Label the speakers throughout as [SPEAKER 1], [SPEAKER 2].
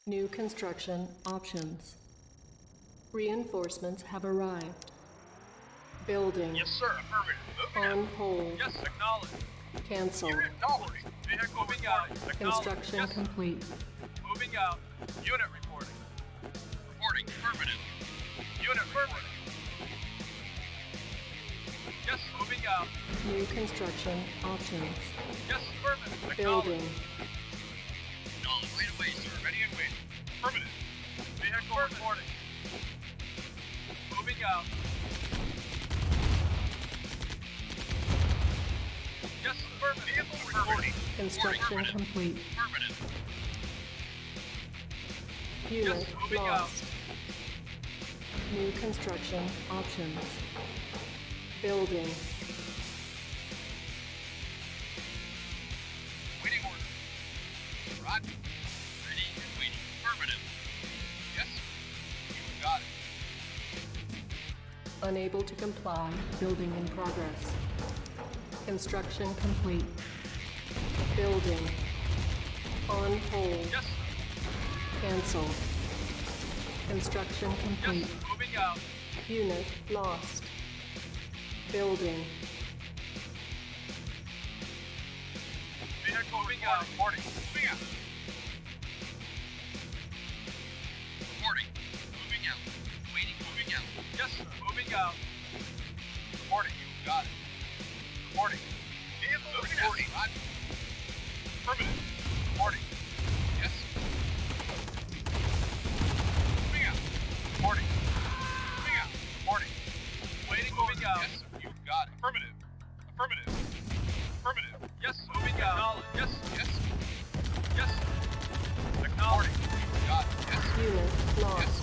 [SPEAKER 1] New construction options. Reinforcements have arrived. Building.
[SPEAKER 2] Yes, sir. Affirmative. Moving
[SPEAKER 1] On
[SPEAKER 2] out.
[SPEAKER 1] hold.
[SPEAKER 2] Yes, acknowledged.
[SPEAKER 1] Cancel.
[SPEAKER 2] Unit acknowledged. Vehicle moving out. Acknowledged.
[SPEAKER 1] Construction
[SPEAKER 2] Yes.
[SPEAKER 1] complete.
[SPEAKER 2] Moving out. Unit reporting. Reporting. Affirmative. Unit reporting. Yes, moving out.
[SPEAKER 1] New construction options.
[SPEAKER 2] Yes, affirmative.
[SPEAKER 1] Building.
[SPEAKER 2] Acknowledged. Right away, sir. Ready and waiting. Affirmative. Vehicle reporting. Moving out. Yes, affirmative. Vehicle reporting.
[SPEAKER 1] Construction complete.
[SPEAKER 2] Affirmative.
[SPEAKER 1] Unit
[SPEAKER 2] Yes, moving
[SPEAKER 1] lost. New construction options. Building.
[SPEAKER 2] Waiting order. Roger. Ready and waiting. Affirmative. Yes, sir. You got it.
[SPEAKER 1] Unable to comply. Building in progress. Construction complete. Building. On hold.
[SPEAKER 2] Yes, sir.
[SPEAKER 1] Cancel. Construction complete.
[SPEAKER 2] Yes, moving out.
[SPEAKER 1] Unit lost. Building.
[SPEAKER 2] Vehicle moving out. Reporting. Moving out. Reporting. Moving out. Waiting. Moving out. Yes, sir. Moving out. Reporting. You got it. Reporting. Vehicle reporting. Roger. Affirmative. Reporting. Yes, sir. Moving out. Reporting. Moving out. Reporting. Waiting. Moving out. Yes, sir. You got it. Affirmative. Affirmative. Affirmative. Yes, moving out. Acknowledge. Yes, yes. Yes. Acknowledging. You got it. Yes.
[SPEAKER 1] Unit
[SPEAKER 2] Yes.
[SPEAKER 1] lost.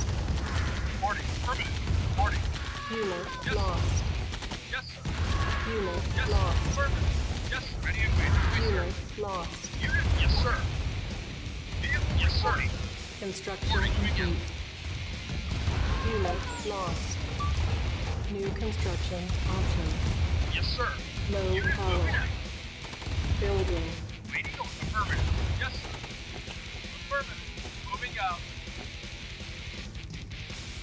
[SPEAKER 2] Reporting. Affirmative. Reporting.
[SPEAKER 1] Unit
[SPEAKER 2] Yes.
[SPEAKER 1] lost.
[SPEAKER 2] Yes, sir.
[SPEAKER 1] Unit
[SPEAKER 2] Yes.
[SPEAKER 1] lost.
[SPEAKER 2] Affirmative. Yes. Ready and waiting. Yes, sir.
[SPEAKER 1] Unit lost.
[SPEAKER 2] Unit. Yes, sir. Vehicle. Yes, sir.
[SPEAKER 1] Construction
[SPEAKER 2] Reporting. Moving out.
[SPEAKER 1] complete. Unit lost. New construction options.
[SPEAKER 2] Yes, sir.
[SPEAKER 1] Low
[SPEAKER 2] Unit moving
[SPEAKER 1] power.
[SPEAKER 2] out.
[SPEAKER 1] Building.
[SPEAKER 2] Waiting. Affirmative. Yes, sir. Affirmative. Moving out.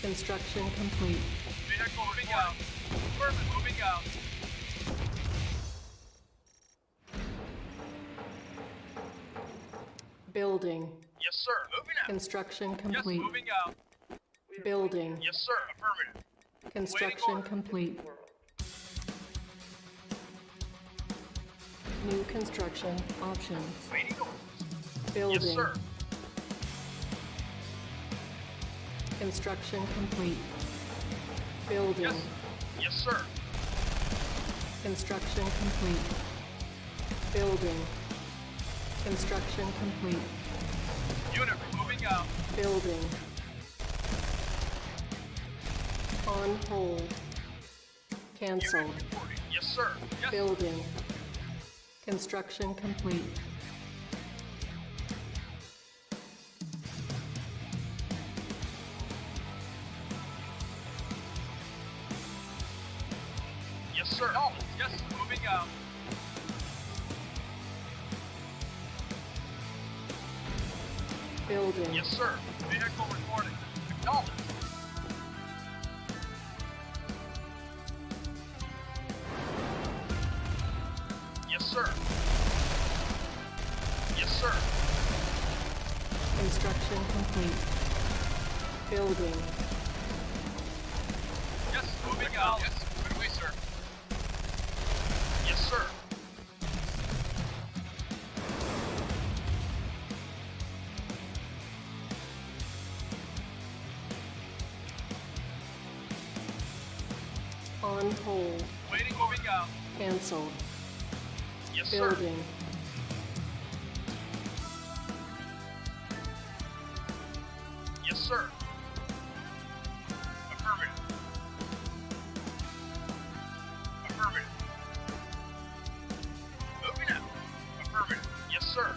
[SPEAKER 1] Construction complete.
[SPEAKER 2] Vehicle moving out. Affirmative. Moving out.
[SPEAKER 1] Building.
[SPEAKER 2] Yes, sir. Moving out.
[SPEAKER 1] Construction
[SPEAKER 2] Yes,
[SPEAKER 1] complete.
[SPEAKER 2] moving out.
[SPEAKER 1] Building.
[SPEAKER 2] Yes, sir. Affirmative.
[SPEAKER 1] Construction
[SPEAKER 2] order.
[SPEAKER 1] complete. New construction options.
[SPEAKER 2] Waiting orders.
[SPEAKER 1] Building.
[SPEAKER 2] Yes, sir.
[SPEAKER 1] Construction complete. Building.
[SPEAKER 2] Yes. Yes, sir.
[SPEAKER 1] Construction complete. Building. Construction complete.
[SPEAKER 2] Unit moving out.
[SPEAKER 1] Building. On hold. Cancel.
[SPEAKER 2] Unit reporting. Yes, sir. Yes.
[SPEAKER 1] Building. Construction complete.
[SPEAKER 2] Yes, sir. Yes, moving out.
[SPEAKER 1] Building.
[SPEAKER 2] Yes, sir. Vehicle reporting. Acknowledged. Yes, sir. Yes, sir.
[SPEAKER 1] Construction complete. Building.
[SPEAKER 2] Yes, moving out. Yes, right away, sir. Yes, sir.
[SPEAKER 1] On hold.
[SPEAKER 2] Waiting, moving out.
[SPEAKER 1] Canceled.
[SPEAKER 2] Yes, sir.
[SPEAKER 1] Building.
[SPEAKER 2] Yes, sir. Affirmative. Affirmative. Moving out. Affirmative. Yes, sir.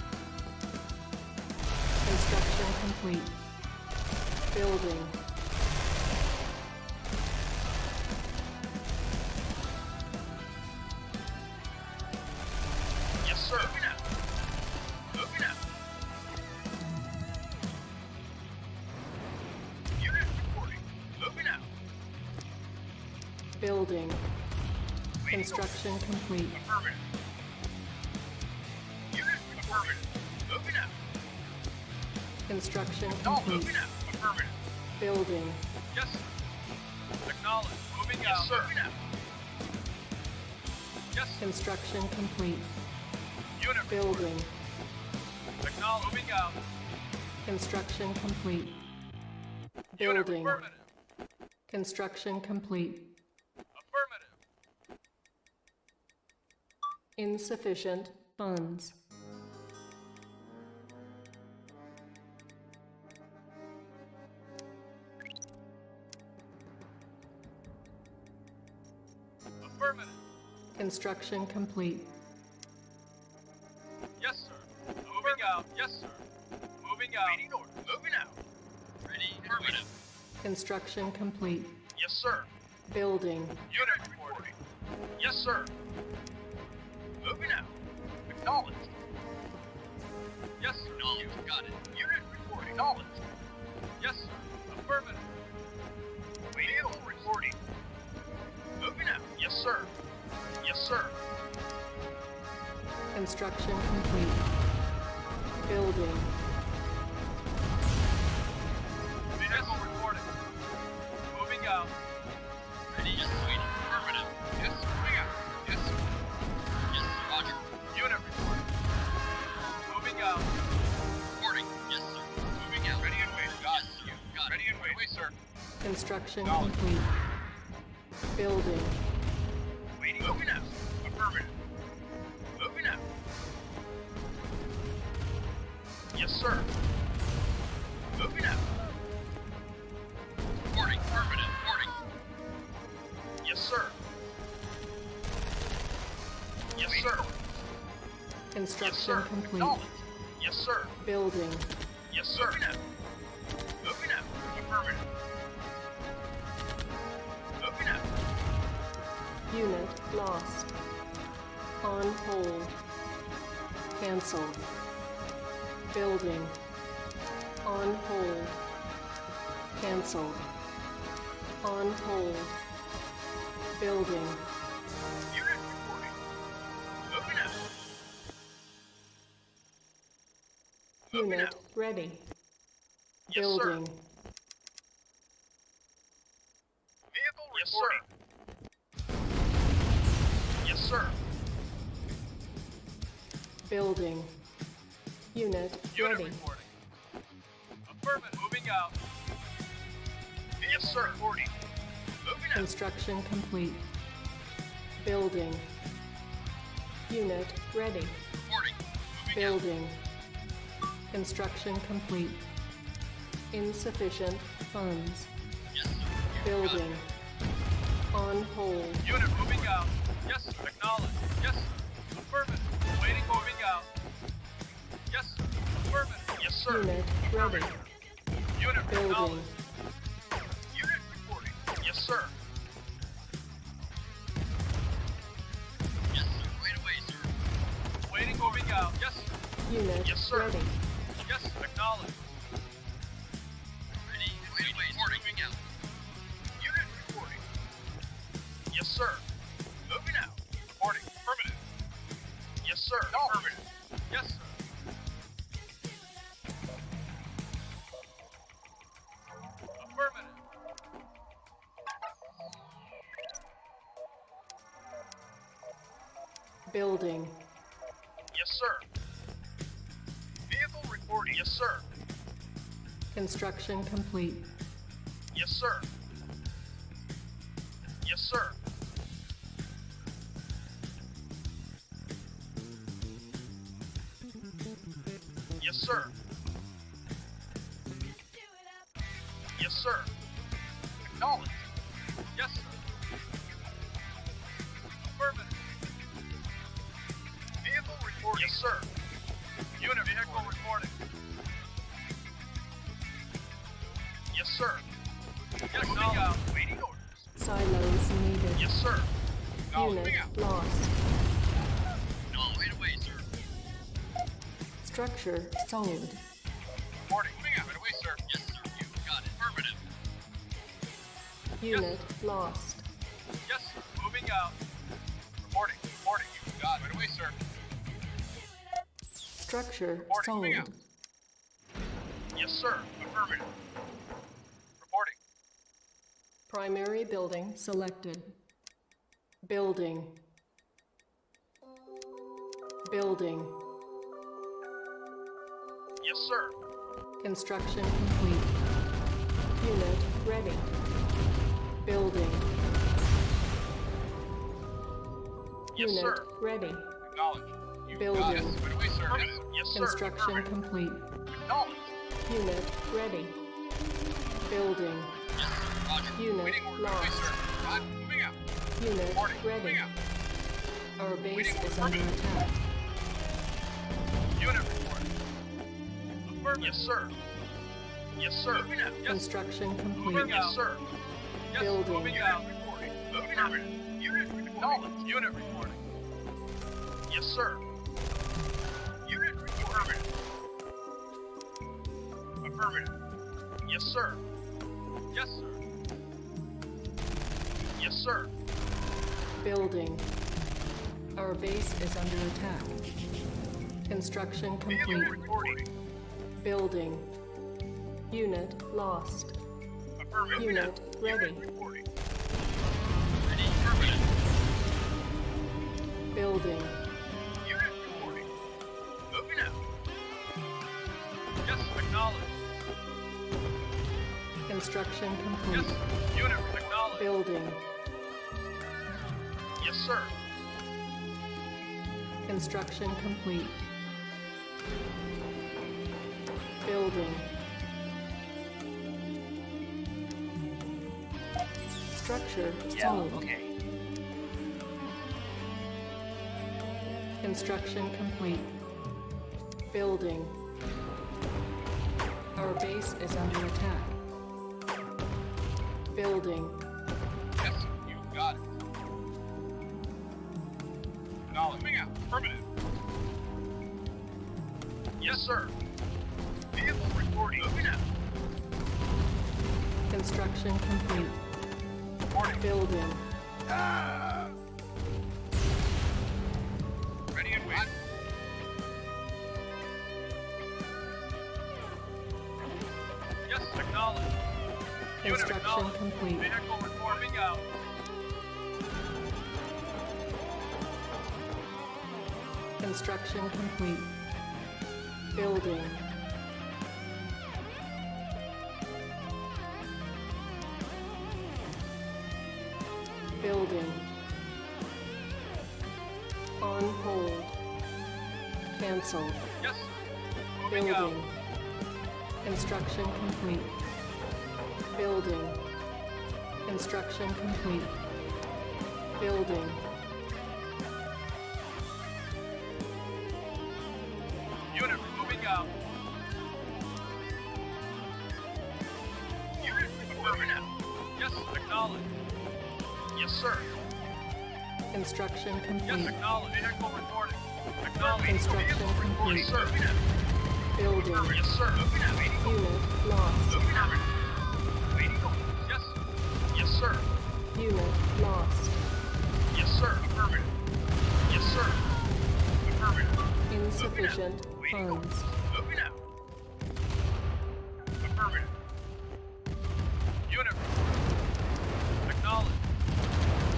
[SPEAKER 1] Construction complete. Building.
[SPEAKER 2] Yes, sir. Moving out. Moving out.
[SPEAKER 1] Building.
[SPEAKER 2] Waiting
[SPEAKER 1] Construction complete.
[SPEAKER 2] orders. Affirmative. Unit affirmative. Moving out.
[SPEAKER 1] Construction
[SPEAKER 2] No,
[SPEAKER 1] complete.
[SPEAKER 2] moving out. Affirmative.
[SPEAKER 1] Building.
[SPEAKER 2] Yes, sir. Acknowledge. Moving out. Yes, sir. Moving out. Yes, sir.
[SPEAKER 1] Construction complete.
[SPEAKER 2] Unit
[SPEAKER 1] Building.
[SPEAKER 2] acknowledge. Moving out.
[SPEAKER 1] Construction complete.
[SPEAKER 2] Unit
[SPEAKER 1] Building.
[SPEAKER 2] affirmative.
[SPEAKER 1] Construction complete.
[SPEAKER 2] Affirmative.
[SPEAKER 1] Insufficient funds.
[SPEAKER 2] Affirmative.
[SPEAKER 1] Construction complete.
[SPEAKER 2] Yes, sir. Moving out. Yes, sir. Moving out. Waiting order. Moving out. Ready. Affirmative.
[SPEAKER 1] Construction complete.
[SPEAKER 2] Yes, sir.
[SPEAKER 1] Building.
[SPEAKER 2] Unit reporting. Yes, sir. Moving out. Acknowledged. Yes, sir. Acknowledged. Got it. Unit reporting. Acknowledged. Yes, sir. Affirmative. Vehicle reporting. Moving out. Yes, sir. Yes, sir.
[SPEAKER 1] Construction complete. Building.
[SPEAKER 2] Vehicle reporting. Moving out. Ready? Yes, waiting. Affirmative. Yes, sir. Moving out. Yes, sir. Yes, sir. Roger. Unit reporting. Moving out. Reporting. Yes, sir. Moving out. Ready and waiting. Got it. You got it. Ready and waiting. Wait, sir.
[SPEAKER 1] Construction
[SPEAKER 2] Acknowledged.
[SPEAKER 1] complete. Building.
[SPEAKER 2] Waiting. Moving out. Affirmative. Moving out. Yes, sir. Moving out. Reporting. Affirmative. Reporting. Yes, sir. Yes, sir.
[SPEAKER 1] Construction complete.
[SPEAKER 2] Acknowledged. Yes, sir.
[SPEAKER 1] Building.
[SPEAKER 2] Yes, sir. Moving out. Moving out. Affirmative. Moving out.
[SPEAKER 1] Unit lost. On hold. Cancelled. Building. On hold. Cancelled. On hold. Building.
[SPEAKER 2] Unit reporting. Moving out. Moving
[SPEAKER 1] Unit
[SPEAKER 2] out.
[SPEAKER 1] ready.
[SPEAKER 2] Yes, sir.
[SPEAKER 1] Building.
[SPEAKER 2] Vehicle reporting. Yes, sir.
[SPEAKER 1] Building. Unit
[SPEAKER 2] Unit
[SPEAKER 1] ready.
[SPEAKER 2] reporting. Affirmative. Moving out. Yes, sir. Reporting. Moving out.
[SPEAKER 1] Construction complete. Building. Unit ready.
[SPEAKER 2] Reporting. Moving out.
[SPEAKER 1] Building. Construction complete. Insufficient funds.
[SPEAKER 2] Yes, sir.
[SPEAKER 1] Building. On hold.
[SPEAKER 2] Unit moving out. Yes, sir. Acknowledged. Yes, sir. Affirmative. Waiting. Moving out. Yes, sir. Affirmative. Yes, sir.
[SPEAKER 1] Unit ready.
[SPEAKER 2] Unit
[SPEAKER 1] Building.
[SPEAKER 2] acknowledged. Unit reporting. Yes, sir. Yes, sir. Wait away, sir. Waiting. Moving out. Yes, sir.
[SPEAKER 1] Unit
[SPEAKER 2] Yes, sir.
[SPEAKER 1] ready.
[SPEAKER 2] Yes, sir. Acknowledged. Ready. Wait away. Reporting. Moving out. Unit reporting. Yes, sir. Moving out. Reporting. Affirmative. Yes, sir. Affirmative. Yes, sir. Affirmative.
[SPEAKER 1] Building.
[SPEAKER 2] Yes, sir. Vehicle reporting. Yes, sir.
[SPEAKER 1] Construction complete.
[SPEAKER 2] Yes, sir. Yes, sir. Yes, sir. Yes, sir. Acknowledged. Yes, sir. Affirmative. Vehicle reporting. Yes, sir. Unit vehicle reporting. Yes, sir. Yes, moving out. Waiting orders.
[SPEAKER 1] Silos needed.
[SPEAKER 2] Yes, sir.
[SPEAKER 1] Unit lost.
[SPEAKER 2] No, wait away, sir.
[SPEAKER 1] Structure sold.
[SPEAKER 2] Reporting. Moving out. Right away, sir. Yes, sir. You got it. Affirmative.
[SPEAKER 1] Unit lost.
[SPEAKER 2] Yes, Moving out. Reporting. Reporting. You got it. Right away, sir.
[SPEAKER 1] Structure
[SPEAKER 2] Reporting.
[SPEAKER 1] sold.
[SPEAKER 2] Moving out. Yes, sir. Affirmative. Reporting.
[SPEAKER 1] Primary building selected. Building. Building.
[SPEAKER 2] Yes, sir.
[SPEAKER 1] Construction complete. Unit ready. Building.
[SPEAKER 2] Yes,
[SPEAKER 1] Unit
[SPEAKER 2] sir.
[SPEAKER 1] ready.
[SPEAKER 2] Acknowledge. You
[SPEAKER 1] Building.
[SPEAKER 2] got it. Right away, sir. Affirmative. Yes, sir.
[SPEAKER 1] Construction
[SPEAKER 2] Affirmative.
[SPEAKER 1] complete.
[SPEAKER 2] Acknowledge.
[SPEAKER 1] Unit ready. Building.
[SPEAKER 2] Yes, sir. Roger.
[SPEAKER 1] Unit
[SPEAKER 2] Waiting order. Right away,
[SPEAKER 1] lost.
[SPEAKER 2] sir. Got it. Moving out.
[SPEAKER 1] Unit
[SPEAKER 2] Reporting.
[SPEAKER 1] ready.
[SPEAKER 2] Moving out.
[SPEAKER 1] Our base
[SPEAKER 2] Waiting
[SPEAKER 1] is
[SPEAKER 2] order.
[SPEAKER 1] under attack.
[SPEAKER 2] Unit reporting. Affirmative. Yes, sir. Yes, sir. Moving out. Yes,
[SPEAKER 1] Construction complete.
[SPEAKER 2] moving out. Yes, sir. Yes,
[SPEAKER 1] Building.
[SPEAKER 2] moving out. Reporting. Moving out. Unit reporting. Acknowledge. Unit reporting. Yes, sir. Unit reporting. Affirmative. Yes, sir. Yes, sir. Yes, sir.
[SPEAKER 1] Building. Our base is under attack. Construction
[SPEAKER 2] Vehicle
[SPEAKER 1] complete.
[SPEAKER 2] reporting.
[SPEAKER 1] Building. Unit lost.
[SPEAKER 2] Affirmative.
[SPEAKER 1] Unit ready.
[SPEAKER 2] Unit reporting. Ready. Affirmative.
[SPEAKER 1] Building.
[SPEAKER 2] Unit reporting. Moving out. Yes, acknowledge.
[SPEAKER 1] Construction
[SPEAKER 2] Yes,
[SPEAKER 1] complete.
[SPEAKER 2] unit acknowledge.
[SPEAKER 1] Building.
[SPEAKER 2] Yes, sir.
[SPEAKER 1] Construction complete. Building. Structure sold.
[SPEAKER 2] okay.
[SPEAKER 1] Construction complete. Building. Our base is under attack. Building.
[SPEAKER 2] Yes, you got it. Acknowledge. Moving out. Affirmative. Yes, sir. Vehicle reporting. Moving out.
[SPEAKER 1] Construction complete.
[SPEAKER 2] Reporting.
[SPEAKER 1] Building.
[SPEAKER 2] Ready and wait. Yes, acknowledge. Unit
[SPEAKER 1] Construction
[SPEAKER 2] acknowledge.
[SPEAKER 1] complete.
[SPEAKER 2] Vehicle reporting out.
[SPEAKER 1] Construction complete. Building. Building. On hold. Cancelled.
[SPEAKER 2] Yes, moving out.
[SPEAKER 1] Building. Construction complete. Building. Construction complete. Building.
[SPEAKER 2] Unit moving out. Unit moving out. Yes, acknowledge. Yes, sir.
[SPEAKER 1] Construction
[SPEAKER 2] Yes,
[SPEAKER 1] complete.
[SPEAKER 2] acknowledge. Vehicle reporting. Acknowledge.
[SPEAKER 1] Construction
[SPEAKER 2] Vehicle reporting.
[SPEAKER 1] complete.
[SPEAKER 2] Sir.
[SPEAKER 1] Building.
[SPEAKER 2] Yes, sir. Moving out. Waiting.
[SPEAKER 1] Unit lost.
[SPEAKER 2] Moving out. Waiting. Yes. Yes, sir.
[SPEAKER 1] Unit lost.
[SPEAKER 2] Yes, sir. Affirmative. Yes, sir. Affirmative.
[SPEAKER 1] Insufficient
[SPEAKER 2] Waiting.
[SPEAKER 1] funds.
[SPEAKER 2] Moving out. Affirmative. Unit reporting. Acknowledge.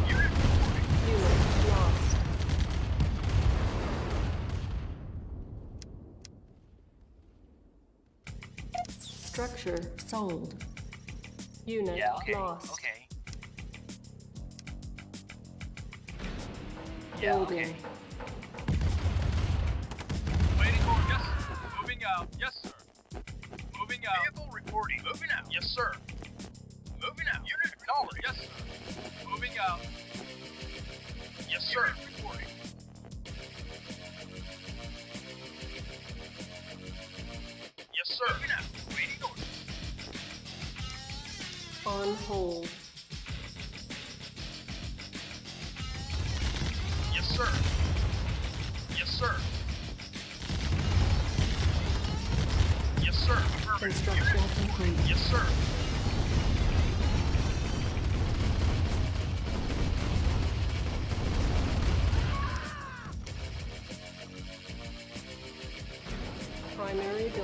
[SPEAKER 2] Unit reporting.
[SPEAKER 1] Unit lost. Structure sold. Unit lost.
[SPEAKER 3] Okay.
[SPEAKER 1] Building.
[SPEAKER 2] Waiting for yes. Moving out. Yes, sir. Moving out. Vehicle reporting. Moving out. Yes, sir. Moving out. Unit acknowledged. Yes, sir. Moving out. Yes, sir. Unit reporting. Yes, sir. Moving out. Waiting order.
[SPEAKER 1] On hold.
[SPEAKER 2] Yes, sir. Yes, sir. Yes, sir. Affirmative.
[SPEAKER 1] Construction complete.
[SPEAKER 2] Yes, sir.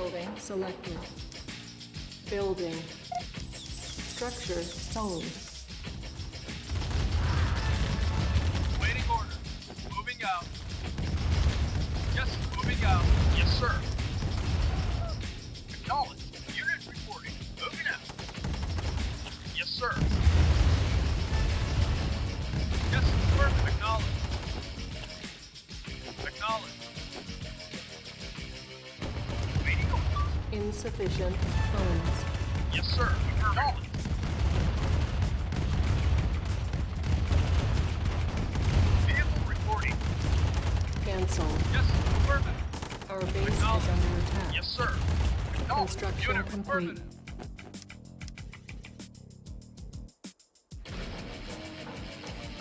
[SPEAKER 1] Building selected. Building. Structure sold.
[SPEAKER 2] Waiting order. Moving out. Yes, moving out. Yes, sir. Acknowledge. Unit reporting. Moving out. Yes, sir. Yes, affirmative. Acknowledge. Acknowledge. Waiting order.
[SPEAKER 1] Insufficient funds.
[SPEAKER 2] Yes, sir. Affirmative. Vehicle reporting.
[SPEAKER 1] Cancel.
[SPEAKER 2] Yes, affirmative.
[SPEAKER 1] Our base is under attack.
[SPEAKER 2] Yes, sir. Acknowledge.
[SPEAKER 1] Construction
[SPEAKER 2] Unit
[SPEAKER 1] complete.
[SPEAKER 2] affirmative.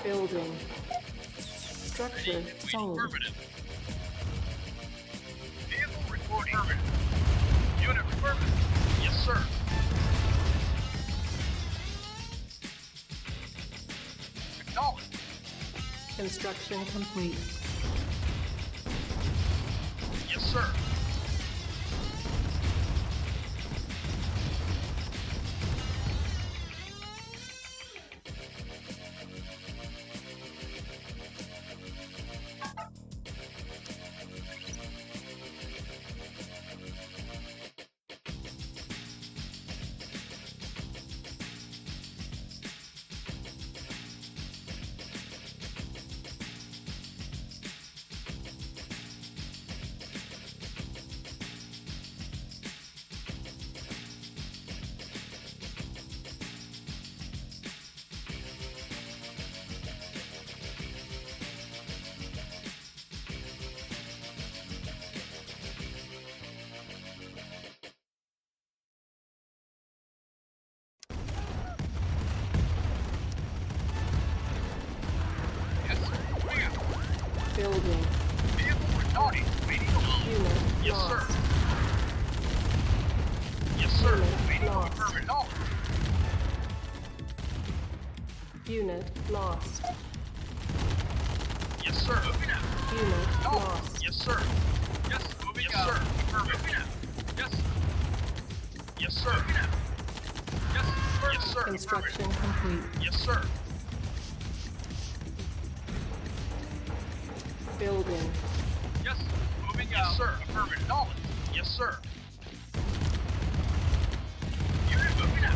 [SPEAKER 1] Building. Structure
[SPEAKER 2] Waiting
[SPEAKER 1] sold.
[SPEAKER 2] affirmative. Vehicle reporting. Affirmative. Unit affirmative. Yes, sir. Acknowledge.
[SPEAKER 1] Construction complete.
[SPEAKER 2] Yes, sir. Yes, sir. Moving out.
[SPEAKER 1] Building.
[SPEAKER 2] Vehicle reporting. Waiting order.
[SPEAKER 1] Unit
[SPEAKER 2] Yes, sir.
[SPEAKER 1] lost.
[SPEAKER 2] Yes, sir.
[SPEAKER 1] Unit
[SPEAKER 2] Waiting order.
[SPEAKER 1] lost.
[SPEAKER 2] Affirmative. Acknowledge.
[SPEAKER 1] Unit lost.
[SPEAKER 2] Yes, sir. Moving out.
[SPEAKER 1] Unit
[SPEAKER 2] Acknowledge.
[SPEAKER 1] lost.
[SPEAKER 2] Yes, sir. Yes, moving out. Sir. Affirmative. Moving out. Yes. Yes, sir. Moving out. Yes, affirmative. Yes, sir.
[SPEAKER 1] Construction
[SPEAKER 2] Affirmative.
[SPEAKER 1] complete.
[SPEAKER 2] Yes, sir.
[SPEAKER 1] Building.
[SPEAKER 2] Yes, moving out. Yes, sir. Affirmative. Acknowledge. Yes, sir. Unit moving out.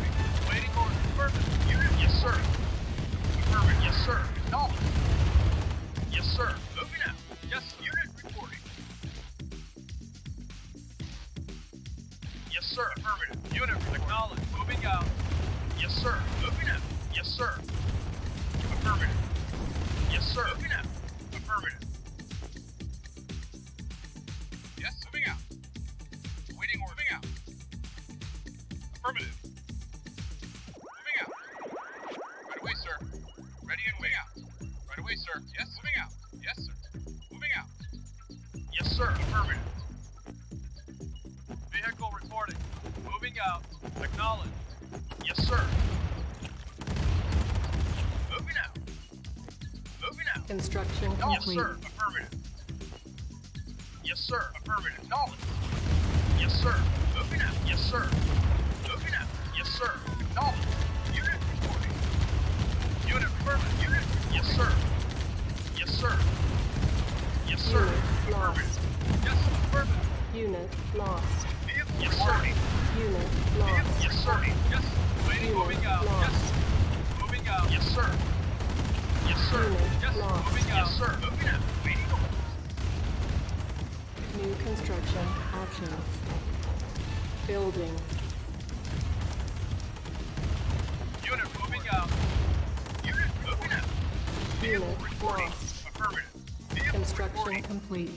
[SPEAKER 2] Waiting order. Affirmative. Unit. Yes, sir. Affirmative. Yes, sir. Acknowledge. Yes, sir. Moving out. Yes, unit reporting. Yes, sir. Affirmative. Unit acknowledge. Moving out. Yes, sir. Moving out. Yes, sir. Affirmative. Yes, sir. Moving out. Affirmative. Yes, moving out. Waiting order. Moving out. Affirmative. Moving out. Right away, sir. Ready and moving out. Right away, sir. Yes, moving out. Yes, sir. Moving out. Yes, sir. Affirmative. Vehicle reporting. Moving out. Acknowledged. Yes, sir. Moving out. Moving out.
[SPEAKER 1] Construction
[SPEAKER 2] Yes,
[SPEAKER 1] complete.
[SPEAKER 2] sir. Affirmative. Yes, sir. Affirmative. Acknowledged. Yes, sir. Moving out. Yes, sir. Moving out. Yes, sir. Acknowledged. Unit reporting. Unit affirmative. Unit. Yes, sir. Yes, sir. Yes, sir.
[SPEAKER 1] Unit
[SPEAKER 2] Affirmative.
[SPEAKER 1] lost.
[SPEAKER 2] Yes, affirmative.
[SPEAKER 1] Unit lost.
[SPEAKER 2] Vehicle yes, reporting.
[SPEAKER 1] Unit
[SPEAKER 2] Vehicle
[SPEAKER 1] lost.
[SPEAKER 2] yes, sir. Yes. Waiting.
[SPEAKER 1] Unit
[SPEAKER 2] Moving out.
[SPEAKER 1] lost.
[SPEAKER 2] Yes. Moving out. Yes, sir. Yes, sir.
[SPEAKER 1] Unit
[SPEAKER 2] Yes.
[SPEAKER 1] lost.
[SPEAKER 2] Moving out. Yes, sir. Moving out. Waiting.
[SPEAKER 1] New construction options. Building.
[SPEAKER 2] Unit moving out. Unit moving out. Vehicle
[SPEAKER 1] Unit
[SPEAKER 2] reporting.
[SPEAKER 1] lost.
[SPEAKER 2] Affirmative. Vehicle
[SPEAKER 1] Construction
[SPEAKER 2] reporting.
[SPEAKER 1] complete.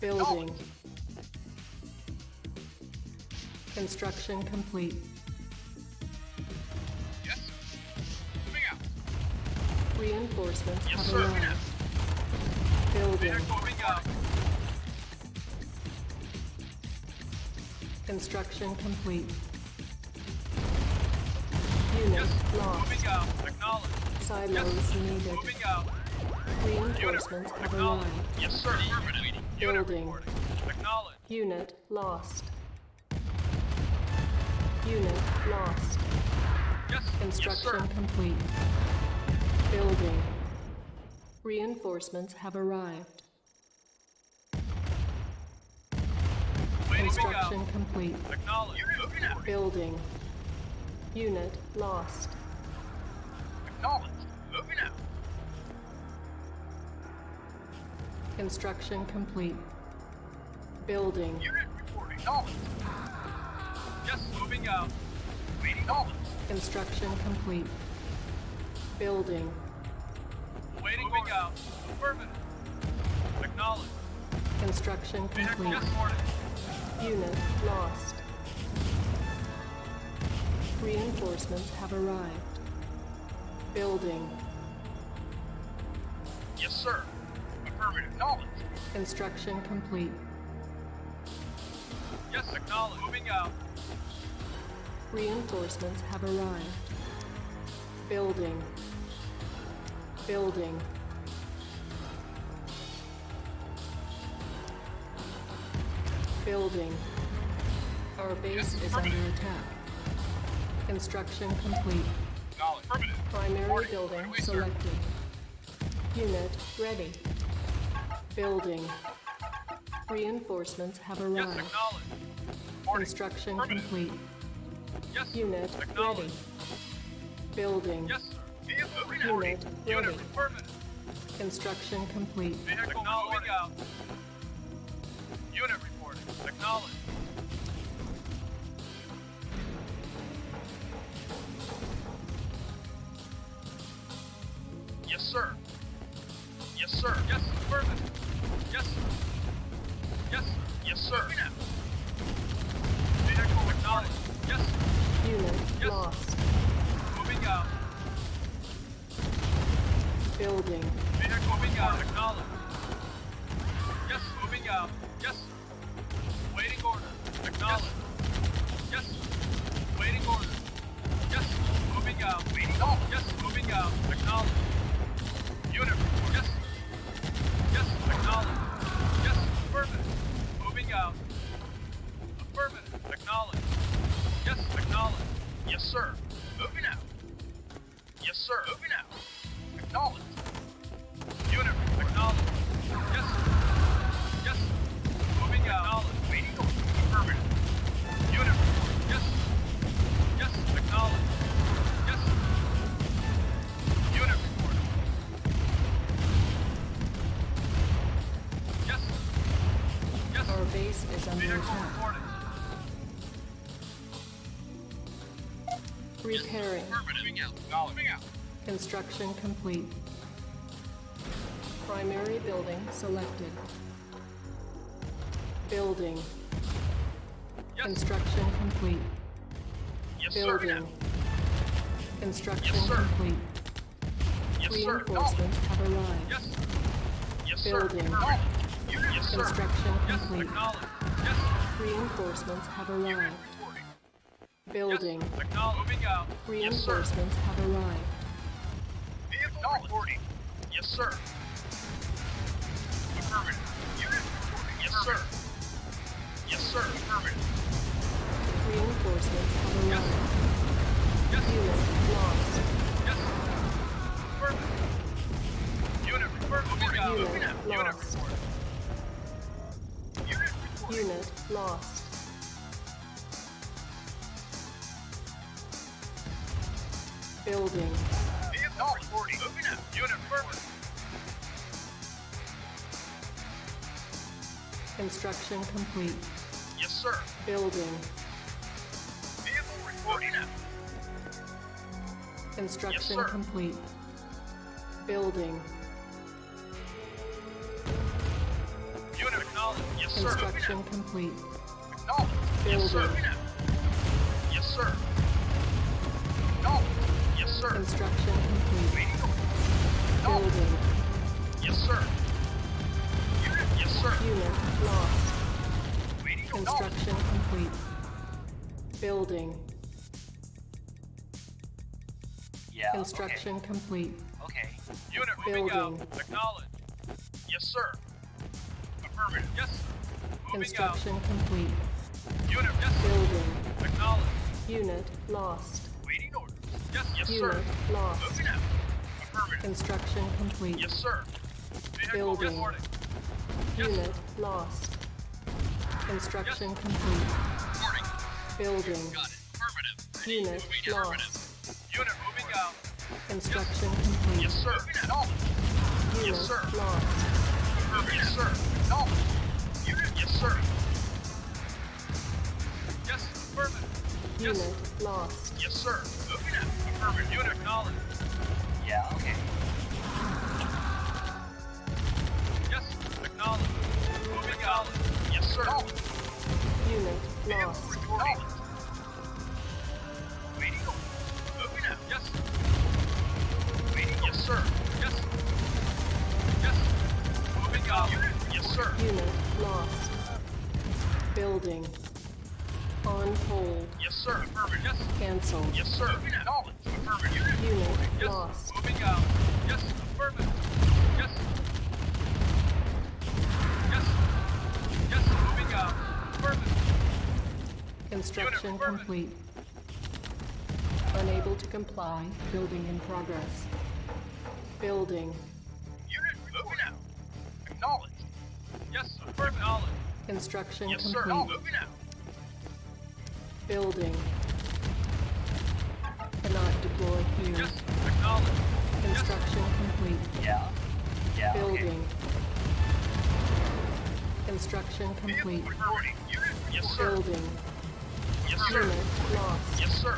[SPEAKER 1] Building. Construction complete.
[SPEAKER 2] Yes, sir. Moving out.
[SPEAKER 1] Reinforcements
[SPEAKER 2] Yes,
[SPEAKER 1] have
[SPEAKER 2] sir. Moving
[SPEAKER 1] arrived.
[SPEAKER 2] out.
[SPEAKER 1] Building.
[SPEAKER 2] Vehicle moving out.
[SPEAKER 1] Construction complete. Unit
[SPEAKER 2] Yes.
[SPEAKER 1] lost.
[SPEAKER 2] Moving out. Acknowledged.
[SPEAKER 1] Silos
[SPEAKER 2] Yes.
[SPEAKER 1] needed.
[SPEAKER 2] Moving out.
[SPEAKER 1] Reinforcements have
[SPEAKER 2] Acknowledged.
[SPEAKER 1] arrived.
[SPEAKER 2] Yes, sir. Affirmative. Unit
[SPEAKER 1] Building.
[SPEAKER 2] reporting. Acknowledged.
[SPEAKER 1] Unit lost. Unit lost.
[SPEAKER 2] Yes.
[SPEAKER 1] Construction
[SPEAKER 2] Yes, sir.
[SPEAKER 1] complete. Building. Reinforcements have arrived.
[SPEAKER 2] Waiting to go.
[SPEAKER 1] Construction complete.
[SPEAKER 2] Acknowledged. Moving out.
[SPEAKER 1] Building. Unit lost.
[SPEAKER 2] Acknowledged. Moving out.
[SPEAKER 1] Construction complete. Building.
[SPEAKER 2] Unit reporting. Acknowledged. Yes. Moving out. Waiting. Acknowledged.
[SPEAKER 1] Construction complete. Building.
[SPEAKER 2] Waiting. Moving out. Affirmative. Acknowledged.
[SPEAKER 1] Construction
[SPEAKER 2] Vehicle
[SPEAKER 1] complete.
[SPEAKER 2] escorted.
[SPEAKER 1] Unit lost. Reinforcements have arrived. Building.
[SPEAKER 2] Yes, sir. Affirmative. Acknowledged.
[SPEAKER 1] Construction complete.
[SPEAKER 2] Yes, acknowledged. Moving out.
[SPEAKER 1] Reinforcements have arrived. Building. Building. Building. Our base is under attack. Construction complete.
[SPEAKER 2] Acknowledged. Affirmative.
[SPEAKER 1] Primary
[SPEAKER 2] Reporting.
[SPEAKER 1] building
[SPEAKER 2] Right away, sir.
[SPEAKER 1] selected. Unit ready. Building. Reinforcements have
[SPEAKER 2] Yes,
[SPEAKER 1] arrived.
[SPEAKER 2] acknowledged. Reporting.
[SPEAKER 1] Construction
[SPEAKER 2] Affirmative.
[SPEAKER 1] complete.
[SPEAKER 2] Yes.
[SPEAKER 1] Unit ready.
[SPEAKER 2] Acknowledged.
[SPEAKER 1] Building.
[SPEAKER 2] Yes, sir. Vehicle moving out.
[SPEAKER 1] Unit
[SPEAKER 2] Unit
[SPEAKER 1] ready.
[SPEAKER 2] affirmative.
[SPEAKER 1] Construction complete.
[SPEAKER 2] Vehicle moving out. Unit reporting. Acknowledged. Yes, sir. Yes, sir. Yes, affirmative. Yes, sir. Yes, sir. Yes, sir. Moving out. Vehicle acknowledged. Yes, sir.
[SPEAKER 1] Unit
[SPEAKER 2] Yes.
[SPEAKER 1] lost.
[SPEAKER 2] Moving out.
[SPEAKER 1] Building.
[SPEAKER 2] Vehicle moving out. Acknowledged. Yes, moving out. Yes, sir. Waiting order. Acknowledged. Yes, sir. Waiting order. Yes, sir. Moving out. Waiting order. Yes, moving out. Acknowledged. Unit report. Yes, sir. Yes, acknowledged. Yes, affirmative. Moving out. Affirmative. Acknowledged. Yes, acknowledged. Yes, sir. Moving out. Yes, sir. Moving out. Acknowledged. Unit acknowledged. Yes, sir. Yes, sir. Moving out. Acknowledged. Waiting order. Affirmative. Unit report. Yes, sir. Yes, acknowledged. Yes, sir. Unit report. Yes, sir. Yes,
[SPEAKER 1] Our
[SPEAKER 2] sir.
[SPEAKER 1] base is under
[SPEAKER 2] Vehicle
[SPEAKER 1] attack.
[SPEAKER 2] reporting.
[SPEAKER 1] Repairing.
[SPEAKER 2] Affirmative. Moving out. Moving out.
[SPEAKER 1] Construction complete. Primary building selected. Building.
[SPEAKER 2] Yes,
[SPEAKER 1] Construction complete.
[SPEAKER 2] yes, sir.
[SPEAKER 1] Building. Construction
[SPEAKER 2] Yes, sir.
[SPEAKER 1] complete.
[SPEAKER 2] Yes, sir.
[SPEAKER 1] Reinforcements have arrived.
[SPEAKER 2] Yes, sir. Yes, sir.
[SPEAKER 1] Building.
[SPEAKER 2] Affirmative. Yes, sir.
[SPEAKER 1] Construction
[SPEAKER 2] Yes,
[SPEAKER 1] complete.
[SPEAKER 2] acknowledged. Yes, sir.
[SPEAKER 1] Reinforcements have
[SPEAKER 2] Unit
[SPEAKER 1] arrived.
[SPEAKER 2] reporting.
[SPEAKER 1] Building.
[SPEAKER 2] Yes, acknowledged. Moving out. Yes, sir.
[SPEAKER 1] Reinforcements have arrived.
[SPEAKER 2] Vehicle reporting. Yes, sir. Affirmative. Unit reporting. Yes, sir. Yes, sir. Affirmative.
[SPEAKER 1] Reinforcements have
[SPEAKER 2] Yes,
[SPEAKER 1] arrived.
[SPEAKER 2] yes,
[SPEAKER 1] Unit lost.
[SPEAKER 2] yes. Affirmative. Unit reporting. Moving out.
[SPEAKER 1] Unit
[SPEAKER 2] Moving out. Unit
[SPEAKER 1] lost.
[SPEAKER 2] reporting. Unit reporting.
[SPEAKER 1] Unit lost. Building.
[SPEAKER 2] Vehicle reporting. Moving out. Unit affirmative.
[SPEAKER 1] Construction complete.
[SPEAKER 2] Yes, sir.
[SPEAKER 1] Building.
[SPEAKER 2] Vehicle reporting out.
[SPEAKER 1] Construction
[SPEAKER 2] sir.
[SPEAKER 1] complete. Building.
[SPEAKER 2] Unit acknowledged. Yes, sir. Moving
[SPEAKER 1] Construction
[SPEAKER 2] out.
[SPEAKER 1] complete.
[SPEAKER 2] Acknowledged. Yes, sir.
[SPEAKER 1] Building.
[SPEAKER 2] Moving out. Yes, sir. Acknowledged. Yes, sir.
[SPEAKER 1] Construction complete.
[SPEAKER 2] Waiting order. Acknowledged.
[SPEAKER 1] Building.
[SPEAKER 2] Yes, sir. Unit. Yes, sir.
[SPEAKER 1] Unit lost.
[SPEAKER 2] Waiting order.
[SPEAKER 1] Construction complete. Building.
[SPEAKER 3] Yeah.
[SPEAKER 1] Construction complete.
[SPEAKER 3] Okay. okay.
[SPEAKER 2] Unit moving out.
[SPEAKER 1] Building.
[SPEAKER 2] Acknowledge. Yes, sir. Affirmative. Yes, sir. Moving out.
[SPEAKER 1] Construction complete.
[SPEAKER 2] Unit, yes, sir.
[SPEAKER 1] Building.
[SPEAKER 2] Acknowledge.
[SPEAKER 1] Unit lost.
[SPEAKER 2] Waiting orders. Yes, yes,
[SPEAKER 1] Unit
[SPEAKER 2] sir.
[SPEAKER 1] lost.
[SPEAKER 2] Moving out. Affirmative.
[SPEAKER 1] Construction complete.
[SPEAKER 2] Yes, sir. Vehicle
[SPEAKER 1] Building.
[SPEAKER 2] reporting. Yes,
[SPEAKER 1] Unit lost. Construction complete.
[SPEAKER 2] reporting.
[SPEAKER 1] Building.
[SPEAKER 2] Got it. Affirmative.
[SPEAKER 1] Unit
[SPEAKER 2] Moving
[SPEAKER 1] lost.
[SPEAKER 2] Unit moving out.
[SPEAKER 1] Construction complete.
[SPEAKER 2] Yes, sir. Acknowledge.
[SPEAKER 1] Unit
[SPEAKER 2] Yes, sir.
[SPEAKER 1] lost.
[SPEAKER 2] Affirmative. Yes, sir. Acknowledge. Unit, yes, sir. Yes, affirmative. Yes,
[SPEAKER 1] Unit lost.
[SPEAKER 2] yes, sir. Moving out. Affirmative. Unit acknowledge.
[SPEAKER 3] Yeah, okay.
[SPEAKER 2] Yes, acknowledge. Moving out. Yes, sir.
[SPEAKER 1] Unit
[SPEAKER 2] Vehicle
[SPEAKER 1] lost.
[SPEAKER 2] reporting. Waiting order. Moving out. Yes. Waiting. Yes, sir. Yes. Yes. Moving out. Unit. Yes, sir.
[SPEAKER 1] Unit lost. Building. On hold.
[SPEAKER 2] Yes, sir. Affirmative. Yes.
[SPEAKER 1] Cancelled.
[SPEAKER 2] Yes, sir. Acknowledge. Affirmative.
[SPEAKER 1] Unit
[SPEAKER 2] Yes.
[SPEAKER 1] lost.
[SPEAKER 2] Moving out. Yes. Affirmative. Yes. Yes. Yes. Moving out. Affirmative.
[SPEAKER 1] Construction
[SPEAKER 2] Unit affirmative.
[SPEAKER 1] complete. Unable to comply. Building in progress. Building.
[SPEAKER 2] Unit moving out. Acknowledge. Yes. Affirmative. Acknowledge.
[SPEAKER 1] Construction
[SPEAKER 2] Yes, sir.
[SPEAKER 1] complete.
[SPEAKER 2] Moving out.
[SPEAKER 1] Building. Cannot deploy here.
[SPEAKER 2] Yes. Acknowledge.
[SPEAKER 1] Construction complete.
[SPEAKER 3] Yeah. Yeah, okay.
[SPEAKER 1] Building. Construction
[SPEAKER 2] Vehicle
[SPEAKER 1] complete.
[SPEAKER 2] reporting. Unit. Yes, sir.
[SPEAKER 1] Building.
[SPEAKER 2] Yes, sir.
[SPEAKER 1] Unit lost.
[SPEAKER 2] Yes, sir.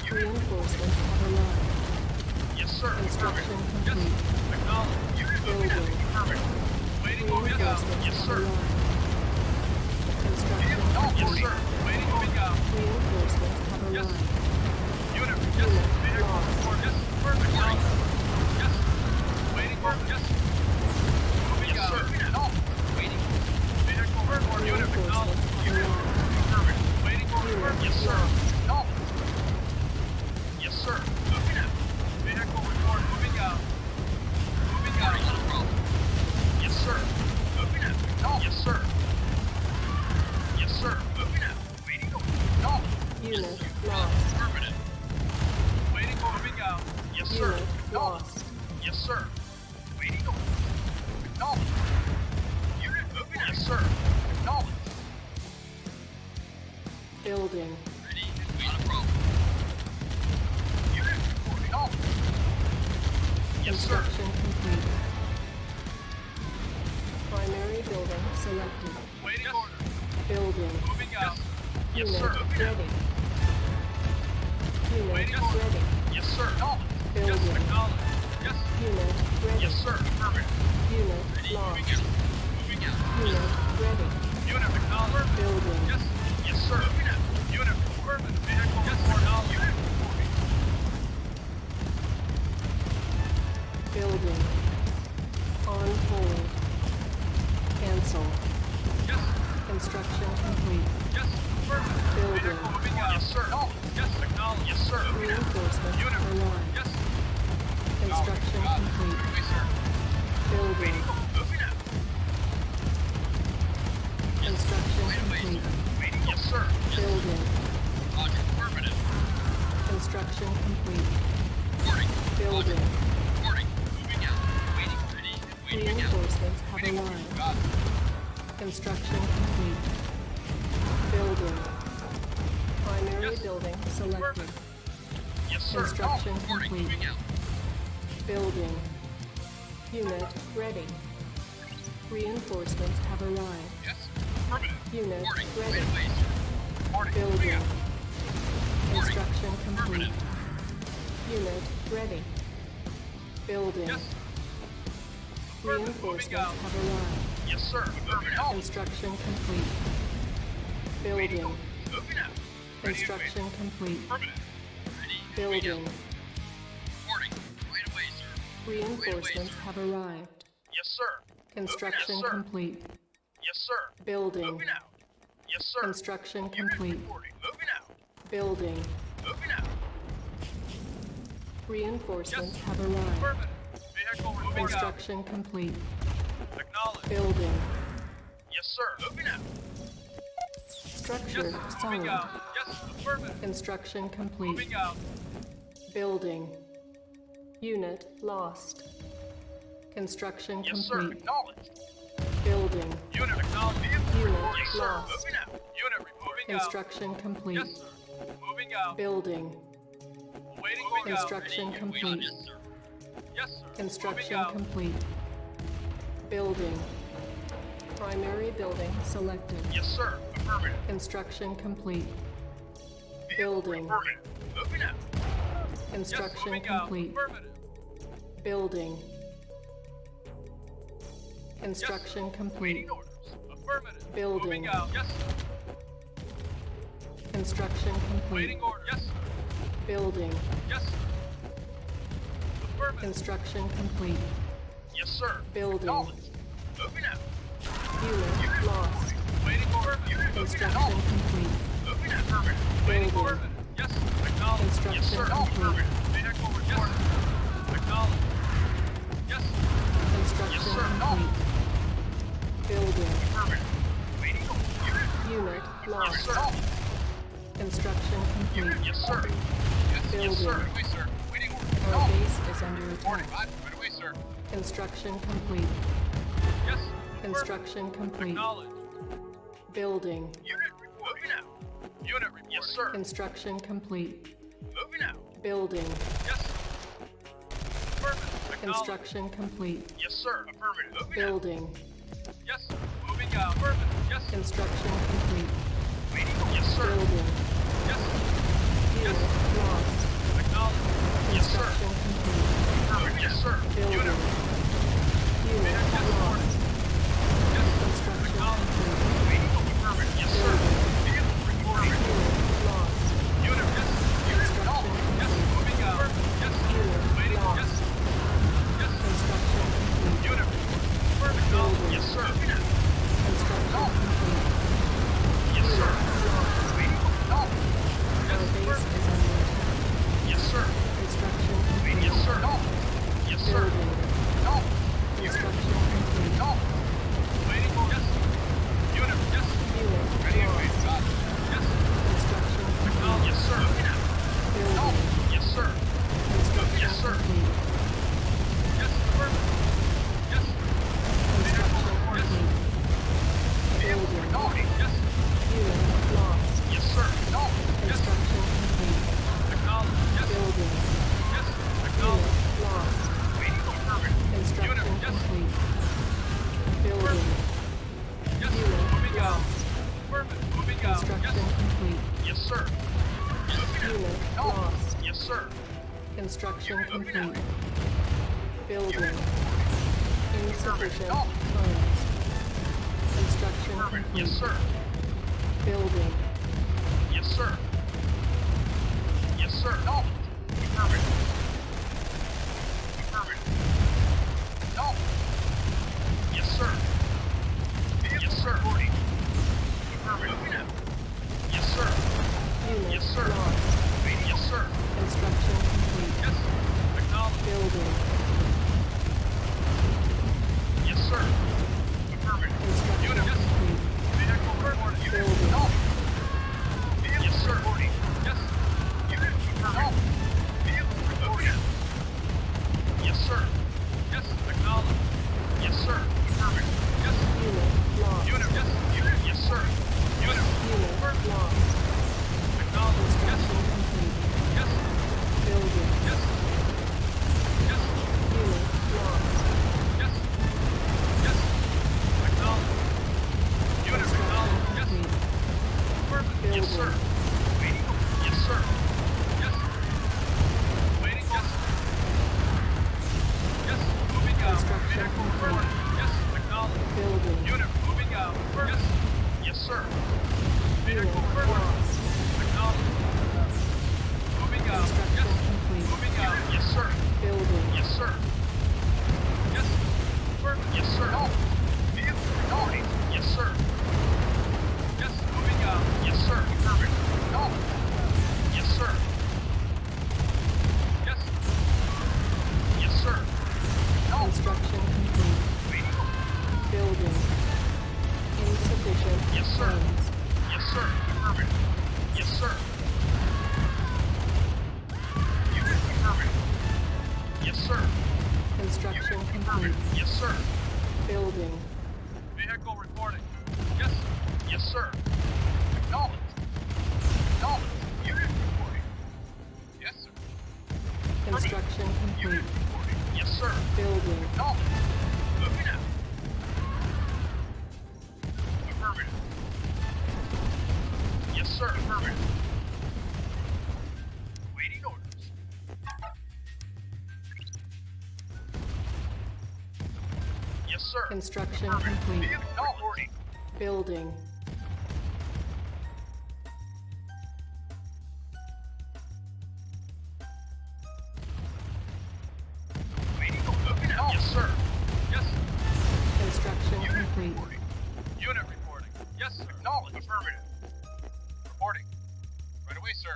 [SPEAKER 2] Unit.
[SPEAKER 1] Reinforcements have arrived.
[SPEAKER 2] Yes, sir.
[SPEAKER 1] Construction
[SPEAKER 2] Affirmative. Yes.
[SPEAKER 1] complete.
[SPEAKER 2] Acknowledge. Unit moving out.
[SPEAKER 1] Building.
[SPEAKER 2] Affirmative. Waiting moving out.
[SPEAKER 1] Reinforcements
[SPEAKER 2] Yes,
[SPEAKER 1] have
[SPEAKER 2] sir.
[SPEAKER 1] arrived. Construction
[SPEAKER 2] Yes,
[SPEAKER 1] complete.
[SPEAKER 2] sir. Waiting moving out.
[SPEAKER 1] Reinforcements have
[SPEAKER 2] Yes.
[SPEAKER 1] arrived.
[SPEAKER 2] Unit. Yes.
[SPEAKER 1] Unit
[SPEAKER 2] Vehicle
[SPEAKER 1] lost.
[SPEAKER 2] report. Yes. Perfect. Yes. Waiting for. Yes. Moving out. Waiting. Vehicle report. Unit acknowledged.
[SPEAKER 1] Reinforcements have
[SPEAKER 2] Unit.
[SPEAKER 1] arrived.
[SPEAKER 2] Affirmative. Waiting for.
[SPEAKER 1] Unit
[SPEAKER 2] Yes, sir.
[SPEAKER 1] lost.
[SPEAKER 2] Acknowledged. Yes, sir. Moving out. Vehicle report. Moving out. Moving out. Not a problem. Yes, sir. Moving out. Acknowledged. Yes, sir. Yes, sir. Moving out. Waiting for. Acknowledged.
[SPEAKER 1] Unit lost.
[SPEAKER 2] Affirmative. Waiting for. Moving out. Yes, sir.
[SPEAKER 1] Unit
[SPEAKER 2] Acknowledged.
[SPEAKER 1] lost.
[SPEAKER 2] Yes, sir. Waiting on. Acknowledged. Unit moving. Yes, sir. Acknowledged.
[SPEAKER 1] Building.
[SPEAKER 2] Ready? Not a problem. Unit reporting. Acknowledged. Yes, sir.
[SPEAKER 1] Construction complete. Primary building selected.
[SPEAKER 2] Waiting order.
[SPEAKER 1] Building.
[SPEAKER 2] Moving out. Yes,
[SPEAKER 1] Unit
[SPEAKER 2] sir. Moving out.
[SPEAKER 1] ready. Unit
[SPEAKER 2] Waiting order.
[SPEAKER 1] ready.
[SPEAKER 2] Yes, sir. Acknowledged. Yes,
[SPEAKER 1] Building.
[SPEAKER 2] acknowledged. Yes.
[SPEAKER 1] Unit ready.
[SPEAKER 2] Yes, sir. Affirmative.
[SPEAKER 1] Unit
[SPEAKER 2] Ready?
[SPEAKER 1] lost.
[SPEAKER 2] Moving out. Moving out.
[SPEAKER 1] Unit ready.
[SPEAKER 2] Unit acknowledged.
[SPEAKER 1] Building.
[SPEAKER 2] Yes. Yes, sir. Moving out. Unit affirmative. Vehicle. Yes, sir. Acknowledged. Unit reporting.
[SPEAKER 1] Building. On hold. Cancel.
[SPEAKER 2] Yes.
[SPEAKER 1] Construction complete.
[SPEAKER 2] Yes. Affirmative.
[SPEAKER 1] Building.
[SPEAKER 2] Vehicle moving out. Yes, sir. Yes, acknowledged. Yes, sir.
[SPEAKER 1] Reinforcements
[SPEAKER 2] Unit.
[SPEAKER 1] arrived.
[SPEAKER 2] Yes.
[SPEAKER 1] Construction
[SPEAKER 2] Got it.
[SPEAKER 1] complete.
[SPEAKER 2] Yes, sir.
[SPEAKER 1] Building.
[SPEAKER 2] Moving out.
[SPEAKER 1] Construction complete.
[SPEAKER 2] Waiting. Yes, sir.
[SPEAKER 1] Building.
[SPEAKER 2] Roger. Affirmative.
[SPEAKER 1] Construction complete.
[SPEAKER 2] Reporting.
[SPEAKER 1] Building.
[SPEAKER 2] Reporting. Moving out. Waiting. Ready. Waiting out.
[SPEAKER 1] Reinforcements have
[SPEAKER 2] Waiting.
[SPEAKER 1] arrived.
[SPEAKER 2] Got it.
[SPEAKER 1] Construction complete. Building. Primary
[SPEAKER 2] Yes.
[SPEAKER 1] building selected.
[SPEAKER 2] Yes, sir.
[SPEAKER 1] Construction
[SPEAKER 2] Reporting.
[SPEAKER 1] complete.
[SPEAKER 2] Moving out.
[SPEAKER 1] Building. Unit ready. Reinforcements have arrived.
[SPEAKER 2] Yes. Affirmative.
[SPEAKER 1] Unit
[SPEAKER 2] Reporting.
[SPEAKER 1] ready.
[SPEAKER 2] Right away, sir. Reporting. Moving
[SPEAKER 1] Building.
[SPEAKER 2] out.
[SPEAKER 1] Construction complete.
[SPEAKER 2] Affirmative.
[SPEAKER 1] Unit ready. Building.
[SPEAKER 2] Yes. Affirmative.
[SPEAKER 1] Reinforcements
[SPEAKER 2] Moving out.
[SPEAKER 1] have arrived.
[SPEAKER 2] Yes, sir. Moving out.
[SPEAKER 1] Construction complete. Building.
[SPEAKER 2] Moving out. Ready and
[SPEAKER 1] Construction complete.
[SPEAKER 2] Affirmative. Ready.
[SPEAKER 1] Building.
[SPEAKER 2] Reporting. Right away, sir.
[SPEAKER 1] Reinforcements have arrived.
[SPEAKER 2] Yes, sir.
[SPEAKER 1] Construction
[SPEAKER 2] Yes, sir.
[SPEAKER 1] complete.
[SPEAKER 2] Yes, sir.
[SPEAKER 1] Building.
[SPEAKER 2] Moving out. Yes, sir.
[SPEAKER 1] Construction
[SPEAKER 2] Unit
[SPEAKER 1] complete.
[SPEAKER 2] reporting. Moving out.
[SPEAKER 1] Building.
[SPEAKER 2] Moving out.
[SPEAKER 1] Reinforcements have arrived.
[SPEAKER 2] Affirmative. Vehicle moving out.
[SPEAKER 1] Construction complete.
[SPEAKER 2] Acknowledged.
[SPEAKER 1] Building.
[SPEAKER 2] Yes, sir. Moving out.
[SPEAKER 1] Structure
[SPEAKER 2] Yes,
[SPEAKER 1] solid.
[SPEAKER 2] moving out. Yes, affirmative.
[SPEAKER 1] Construction complete.
[SPEAKER 2] Moving out.
[SPEAKER 1] Building. Unit lost. Construction
[SPEAKER 2] Yes, sir.
[SPEAKER 1] complete.
[SPEAKER 2] Acknowledged.
[SPEAKER 1] Building.
[SPEAKER 2] Unit acknowledged.
[SPEAKER 1] Unit
[SPEAKER 2] Yes, sir.
[SPEAKER 1] lost.
[SPEAKER 2] Moving out. Unit moving out.
[SPEAKER 1] Construction complete.
[SPEAKER 2] Yes, sir. Moving out.
[SPEAKER 1] Building.
[SPEAKER 2] Waiting. Moving
[SPEAKER 1] Construction
[SPEAKER 2] out.
[SPEAKER 1] complete.
[SPEAKER 2] Yes, sir. Yes, sir.
[SPEAKER 1] Construction
[SPEAKER 2] moving out.
[SPEAKER 1] complete. Building. Primary building selected.
[SPEAKER 2] Yes, sir. Affirmative.
[SPEAKER 1] Construction complete.
[SPEAKER 2] Vehicle
[SPEAKER 1] Building.
[SPEAKER 2] Affirmative. Moving out. Yes,
[SPEAKER 1] Construction
[SPEAKER 2] moving out.
[SPEAKER 1] complete.
[SPEAKER 2] Affirmative.
[SPEAKER 1] Building. Construction
[SPEAKER 2] Yes, sir.
[SPEAKER 1] complete.
[SPEAKER 2] Waiting orders. Affirmative.
[SPEAKER 1] Building.
[SPEAKER 2] Moving out. Yes, sir.
[SPEAKER 1] Construction complete.
[SPEAKER 2] Waiting order. Yes, sir.
[SPEAKER 1] Building.
[SPEAKER 2] Yes, sir. Affirmative.
[SPEAKER 1] Construction complete.
[SPEAKER 2] Yes, sir.
[SPEAKER 1] Building.
[SPEAKER 2] Acknowledged. Moving out.
[SPEAKER 1] Unit lost.
[SPEAKER 2] Waiting order. Unit moving
[SPEAKER 1] Construction
[SPEAKER 2] out.
[SPEAKER 1] complete.
[SPEAKER 2] Moving out. Affirmative. Waiting
[SPEAKER 1] Building.
[SPEAKER 2] order. Yes, sir. Acknowledged.
[SPEAKER 1] Construction
[SPEAKER 2] Yes, sir.
[SPEAKER 1] complete.
[SPEAKER 2] Affirmative. Vehicle report. Acknowledged. Yes, sir.
[SPEAKER 1] Construction
[SPEAKER 2] Yes, sir.
[SPEAKER 1] complete. Building.
[SPEAKER 2] Affirmative. Waiting order.
[SPEAKER 1] Unit
[SPEAKER 2] Yes,
[SPEAKER 1] lost.
[SPEAKER 2] sir.
[SPEAKER 1] Construction complete.
[SPEAKER 2] Yes, sir. Yes,
[SPEAKER 1] Building.
[SPEAKER 2] sir. Right away, sir. Waiting order.
[SPEAKER 1] Our base is under
[SPEAKER 2] Reporting.
[SPEAKER 1] attack.
[SPEAKER 2] Right away, sir.
[SPEAKER 1] Construction complete.
[SPEAKER 2] Yes, sir. Affirmative.
[SPEAKER 1] Construction complete.
[SPEAKER 2] Acknowledged.
[SPEAKER 1] Building.
[SPEAKER 2] Unit reporting. Moving out. Unit reporting. Yes, sir.
[SPEAKER 1] Construction complete.
[SPEAKER 2] Moving out.
[SPEAKER 1] Building.
[SPEAKER 2] Yes, sir. Affirmative. Acknowledged.
[SPEAKER 1] Construction complete.
[SPEAKER 2] Yes, sir. Affirmative. Moving
[SPEAKER 1] Building.
[SPEAKER 2] out. Yes, sir. Moving out. Affirmative. Yes, sir.
[SPEAKER 1] Construction complete.
[SPEAKER 2] Waiting. Yes, sir.
[SPEAKER 1] Building.
[SPEAKER 2] Yes, sir.
[SPEAKER 1] Unit lost.
[SPEAKER 2] Acknowledged. Yes, sir.
[SPEAKER 1] Construction complete.
[SPEAKER 2] Affirmative. Yes, sir.
[SPEAKER 1] Building.
[SPEAKER 2] Unit.
[SPEAKER 1] Unit
[SPEAKER 2] Yes,
[SPEAKER 1] lost.
[SPEAKER 2] Yes, sir.
[SPEAKER 1] Construction
[SPEAKER 2] Acknowledged.
[SPEAKER 1] complete.
[SPEAKER 2] Waiting. Affirmative. Yes, sir. Vehicle reporting.
[SPEAKER 1] Unit lost.
[SPEAKER 2] Unit. Yes, sir. Unit. Acknowledged. Yes, sir. Moving out. Yes, sir.
[SPEAKER 1] Unit
[SPEAKER 2] Waiting.
[SPEAKER 1] lost.
[SPEAKER 2] Yes, sir. Yes, sir.
[SPEAKER 1] Construction complete.
[SPEAKER 2] Unit. Affirmative. Acknowledged. Yes, sir. Moving out.
[SPEAKER 1] Construction complete.
[SPEAKER 2] Yes, sir.
[SPEAKER 1] Lost.
[SPEAKER 2] Waiting. Acknowledged.
[SPEAKER 1] Our
[SPEAKER 2] Yes,
[SPEAKER 1] base
[SPEAKER 2] sir.
[SPEAKER 1] is under attack.
[SPEAKER 2] Yes, sir.
[SPEAKER 1] Construction
[SPEAKER 2] Waiting.
[SPEAKER 1] complete.
[SPEAKER 2] Yes, sir. Yes, sir.
[SPEAKER 1] Building.
[SPEAKER 2] Acknowledged.
[SPEAKER 1] Construction complete.
[SPEAKER 2] Waiting. Yes, sir. Unit. Yes, sir.
[SPEAKER 1] Unit
[SPEAKER 2] Ready.
[SPEAKER 1] lost.
[SPEAKER 2] Waiting. Got it. Yes, sir.
[SPEAKER 1] Construction complete.
[SPEAKER 2] Yes, sir. Moving out.
[SPEAKER 1] Building.
[SPEAKER 2] Yes, sir.
[SPEAKER 1] Construction
[SPEAKER 2] Yes, sir.
[SPEAKER 1] complete.
[SPEAKER 2] Yes, affirmative. Yes, sir.
[SPEAKER 1] Construction complete.
[SPEAKER 2] Vehicle
[SPEAKER 1] Building.
[SPEAKER 2] acknowledged. Yes, sir.
[SPEAKER 1] Unit lost.
[SPEAKER 2] Yes, sir. Acknowledged. Yes, sir.
[SPEAKER 1] Construction complete.
[SPEAKER 2] Acknowledged. Yes, sir.
[SPEAKER 1] Building.
[SPEAKER 2] Yes, sir.
[SPEAKER 1] Unit
[SPEAKER 2] Acknowledged.
[SPEAKER 1] lost.
[SPEAKER 2] Waiting. Affirmative.
[SPEAKER 1] Construction
[SPEAKER 2] Unit. Yes, sir.
[SPEAKER 1] complete. Building.
[SPEAKER 2] Yes, sir.
[SPEAKER 1] Unit
[SPEAKER 2] Moving out.
[SPEAKER 1] lost.
[SPEAKER 2] Affirmative. Moving out. Yes,
[SPEAKER 1] Construction
[SPEAKER 2] sir.
[SPEAKER 1] complete.
[SPEAKER 2] Yes, sir.
[SPEAKER 1] Unit
[SPEAKER 2] Acknowledged.
[SPEAKER 1] lost.
[SPEAKER 2] Yes, sir.
[SPEAKER 1] Construction
[SPEAKER 2] Moving out.
[SPEAKER 1] complete. Building. Insufficient
[SPEAKER 2] Acknowledged.
[SPEAKER 1] funds. Construction
[SPEAKER 2] Affirmative.
[SPEAKER 1] complete.
[SPEAKER 2] Yes, sir.
[SPEAKER 1] Building.
[SPEAKER 2] Yes, sir. Yes, sir. Acknowledged. Affirmative. Affirmative. Acknowledged. Yes, sir. Yes, sir. Reporting. Affirmative. Moving out. Yes, sir.
[SPEAKER 1] Unit
[SPEAKER 2] Yes, sir.
[SPEAKER 1] lost.
[SPEAKER 2] Waiting. Yes, sir.
[SPEAKER 1] Construction complete.
[SPEAKER 2] Yes, sir. Acknowledged.
[SPEAKER 1] Building.
[SPEAKER 2] Yes, sir. Affirmative.
[SPEAKER 1] Construction
[SPEAKER 2] Unit. Yes, sir.
[SPEAKER 1] complete.
[SPEAKER 2] Vehicle reporting. Unit.
[SPEAKER 1] Building.
[SPEAKER 2] Acknowledged. Vehicle yes, sir. Reporting. Yes, sir. Unit. Acknowledged. Vehicle reporting. Yes, sir. Yes, acknowledged. Yes, sir. Affirmative. Yes, sir.
[SPEAKER 1] Unit lost.
[SPEAKER 2] Unit. Yes, unit. Yes, sir. Unit.
[SPEAKER 1] Unit
[SPEAKER 2] Affirmative.
[SPEAKER 1] lost.
[SPEAKER 2] Acknowledged. Yes,
[SPEAKER 1] Construction
[SPEAKER 2] sir.
[SPEAKER 1] complete.
[SPEAKER 2] Yes, sir.
[SPEAKER 1] Building.
[SPEAKER 2] Yes, sir. Yes, sir.
[SPEAKER 1] Unit lost.
[SPEAKER 2] Yes, sir. Yes, sir. Acknowledged. Unit
[SPEAKER 1] Construction
[SPEAKER 2] acknowledged. Yes, sir.
[SPEAKER 1] complete.
[SPEAKER 2] Affirmative. Yes, sir. Waiting. Yes, sir. Yes, sir. Waiting. Yes, sir. Yes, sir. Moving out.
[SPEAKER 1] Construction
[SPEAKER 2] Vehicle
[SPEAKER 1] complete.
[SPEAKER 2] reporting. Yes, sir. Acknowledged.
[SPEAKER 1] Building.
[SPEAKER 2] Unit moving out. Yes, sir. Yes, sir.
[SPEAKER 1] Unit
[SPEAKER 2] Vehicle reporting.
[SPEAKER 1] lost.
[SPEAKER 2] Acknowledged. Moving out. Yes,
[SPEAKER 1] Construction
[SPEAKER 2] sir.
[SPEAKER 1] complete.
[SPEAKER 2] Moving out. Yes, sir.
[SPEAKER 1] Building.
[SPEAKER 2] Yes, sir. Yes, sir. Affirmative. Yes, sir. Vehicle reporting. Yes, sir. Yes, sir. Moving out. Yes, sir. Affirmative. Yes, sir. Yes, sir.
[SPEAKER 1] complete.
[SPEAKER 2] Yes, sir.
[SPEAKER 1] Building.
[SPEAKER 2] Vehicle reporting. Yes. Yes, sir. Acknowledged. Acknowledged. Unit reporting. Yes, sir.
[SPEAKER 1] Construction complete.
[SPEAKER 2] Unit reporting. Yes, sir.
[SPEAKER 1] Building.
[SPEAKER 2] Acknowledged. Moving out. Affirmative. Yes, sir. Affirmative. Waiting orders. Yes, sir.
[SPEAKER 1] Construction
[SPEAKER 2] Affirmative.
[SPEAKER 1] complete.
[SPEAKER 2] Vehicle reporting.
[SPEAKER 1] Building.
[SPEAKER 2] Waiting orders. Moving out. Yes, sir. Yes, sir.
[SPEAKER 1] Construction
[SPEAKER 2] Unit
[SPEAKER 1] complete.
[SPEAKER 2] reporting. Unit reporting. Yes, sir. Acknowledged. Affirmative. Reporting. Right away, sir.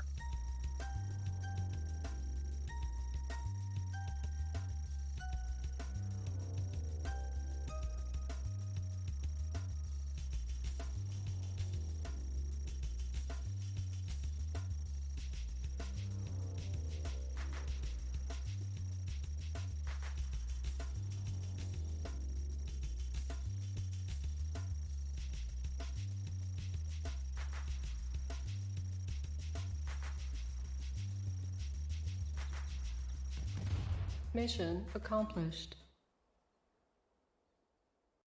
[SPEAKER 1] Mission accomplished.